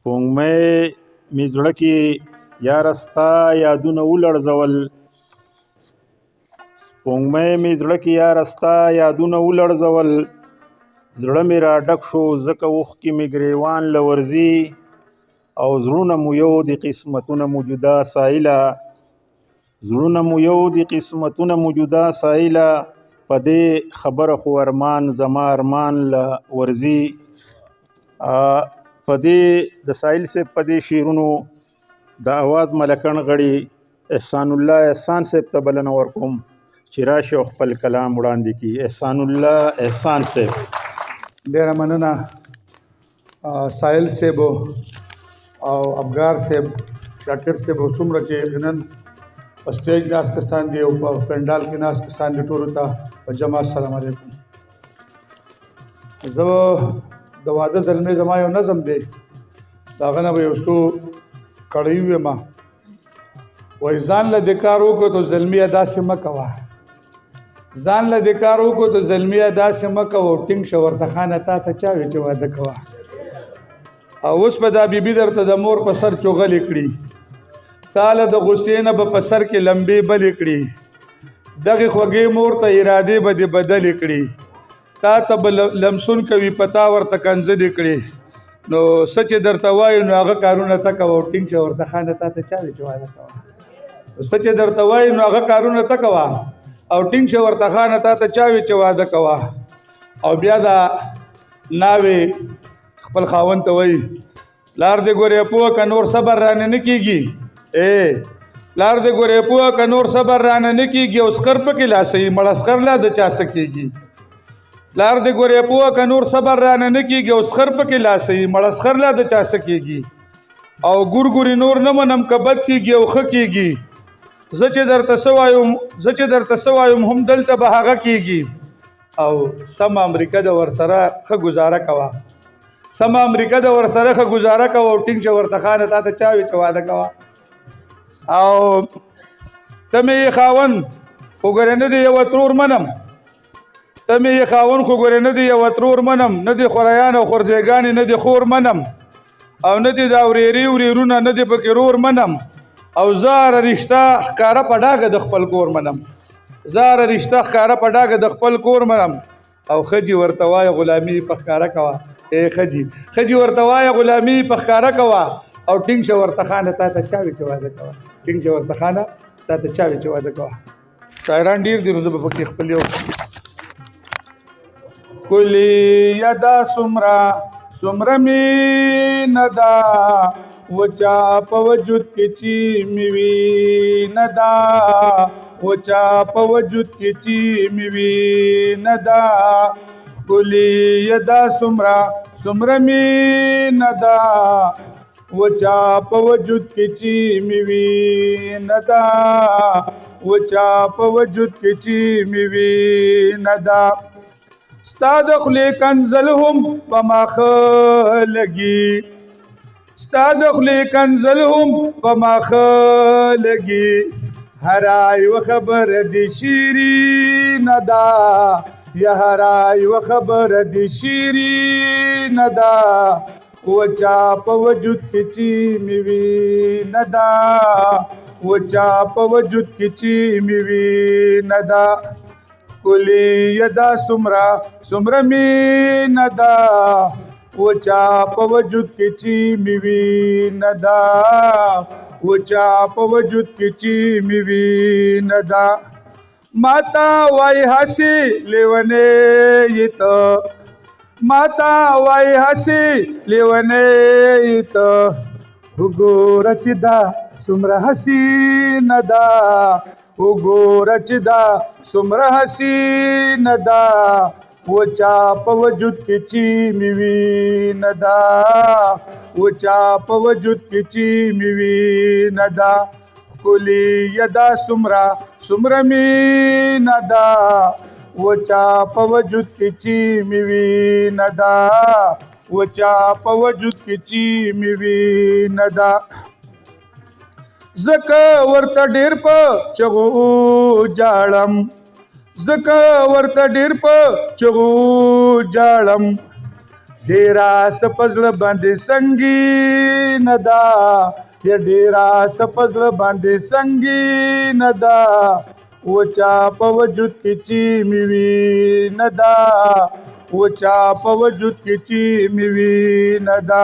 سپوږمۍ مې زړه کې یاره ستا یادونه ولړزول سپوږمۍ مې زړه کې یاره ستا یادونه ولړزول زړه مې را ډک شو ځکه اوښکې مې ګریوان له ورځي او زړونه مو یو د قسمتونه مو جدا سایله زړونه مو یو د قسمتونه مو جدا سایله په دې خبره خو ارمان زما ارمان له ورځي په دې د ساحل صاحب په دې شعرونو د اواز ملکن غړي احسان الله احسان صاحب ته بلنه ورکوم چې راشي او خپل کلام وړاندې کړي. احسان الله احسان صاحب. ډېره مننه ساحل صاحب او ابګار صاحب شاکر صاحب څومره چې نن په سټیج ناست کسان دي او په پنډال کې ناست کسان دي ټولو ته په جمع السلام علیکم. زه د واده زلمې زما یو نظم دی د هغه نه به یو څو کړی ویم وایي ځان له دې کار وکړو تو زلمیه داسې مه کوه ځان له دې کار وکړو تو زلمیه داسې مه کوه ټینګ شه ورته خانه تا ته چا وی چې واده کوه او اوس به دا بیبي درته د مور په سر چغلې کړي تاله د غصې نه به په سر کې لمبې بلې کړي دغې خوږې مور ته ارادې به دې بدلې کړي تا ته به لمسون کوي پتا ورته کنځلې کړي نو څه چې درته وایي نو هغه کارونه ته کوه او ټینګ شه ورته خانه تا ته چا وی چې واده کوه څه چې درته وایي نو هغه کارونه ته کوه او ټینګ شه ورته خانه تا ته چا وی چې واده کوه او بیا دا ناوې خپل خاوند ته وایي پلار دې ګورې پوه که نور صبر رانه نه کېږي پلار دې ګورې پوه که نور صبر رانه نه کېږي او سکر پکې لاسوي مړسکر لا د چا څه کېږي پلار دې ګورې پوه که نور صبر رانه نه کېږي او سخر پکې لاسوي مړسکر لا د چا څه کېږي او ګورګوري نور نه منم که بد کېږي او ښه کېږي زه چې درته څه وایم هم دلته به هغه کېږي او سمه امریکا د ورسره ښه ګزاره کوه سمه امریکا د ورسره ښه ګزاره کوه او ټینګ شه ورته خانه تا ته چا وي چې واده کوه او ته مې یې خاوند خو ګورې نه دی یوه ترور منم ته مې یې خاوند خو ګورې نه دی یوه ترور منم نه دی خوریان او خورزیګانې نه دی خور منم او نه دی دا ورېرې ورېرونه نه دی پکې رور منم او زه هره رشته ښکاره په ډاګه د خپل کور منم زه هره رشته ښکاره په ډاګه د خپل کور منم او ښځې ورته وایه غلامي په ښکاره کوه ښځې ورته وایه غلامي په ښکاره کوه او ټینګ شه ورته خانه تا ته چا وي چې واده کوه ټینګ شه ورته خانه تا ته چا وي چې واده کوه شاعران ډېر دي نو زه به پکې خپل یو کلیه دا څومره مینه ده وچا په وجود کې چې مې وینه ده وچا په وجود کې چې مې وینه ده کلیه دا څومره مینه ده وچا په وجود کې چې مې وینه ده وچا په وجود کې چې مې وینه ده ستا د خولې کنځل هم په ماښه لګي ستا د خولې کنځل هم په ماښه لګي هره یوه خبره دې شیرینه ده یا هره یوه خبره دې شیرینه ده وچا په وجود کې چې مې وینه ده وچا په وجود کې چې مې وینه ده کلیه دا څومره مینه ده وچا په وجود کې چې مې وینه ده وچا په وجود کې چې مې وینه ده ماته وایي هسې لیونی یې ته ماته وایي هسې لیونی یې ته وګوره چې دا څومره حسینه ده وګوره چې دا څومره حسینه ده وچا په وجود کې چې مې وینه ده وچا په وجود کې چې مې وینه ده ښکلیه دا څومره مینه ده وچا په وجود کې چې مې وینه ده وچا په وجود کې چې مې وینه ده زکه ورته ډېر په چغو جاړم زکه ورته ډېر په چغو جاړم ډېره څه په زړه باندې سنګین ندا یا ډیرا سپزل باندې سنگی ندا وچا په وجود کې چی میوي ندا وچا په وجود کې چی میوي ندا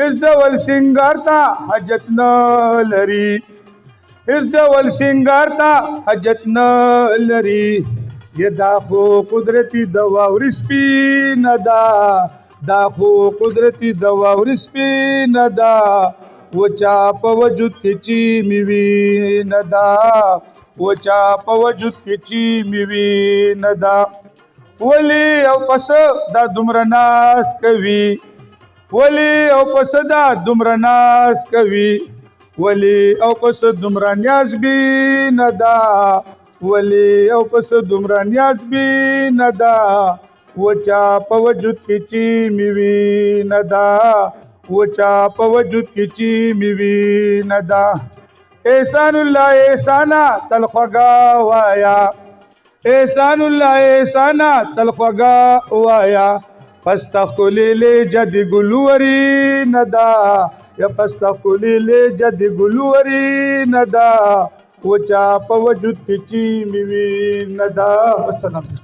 اس ډول سنگار تا حاجت نه لري اس ډول سنگار تا حاجت نه لري یہ دا خو قدرتی دوا ورسپی ندا دا خو قدرتی دوا ورسپی ندا وچا په وجود کې چی میوي ندا وچا په وجود کې چی میوي ندا ولی او پس دا دومره ناز کوي ولی او پس دا دومره ناز کوي ولی او پس دومره نیاز بی ندا ولی او پس دومره نیاز بی ندا وچا په وجود کې چی میوي ندا وچا په وجود کې چی میوي ندا احسان الله احسانا تلخوگا وایا احسان الله احسانا تلخوگا وایا پستخلی له جد ګلوري ندا یا پستخلی له جد ګلوري ندا وچا په وجود کې چی میوي ندا. والسلام.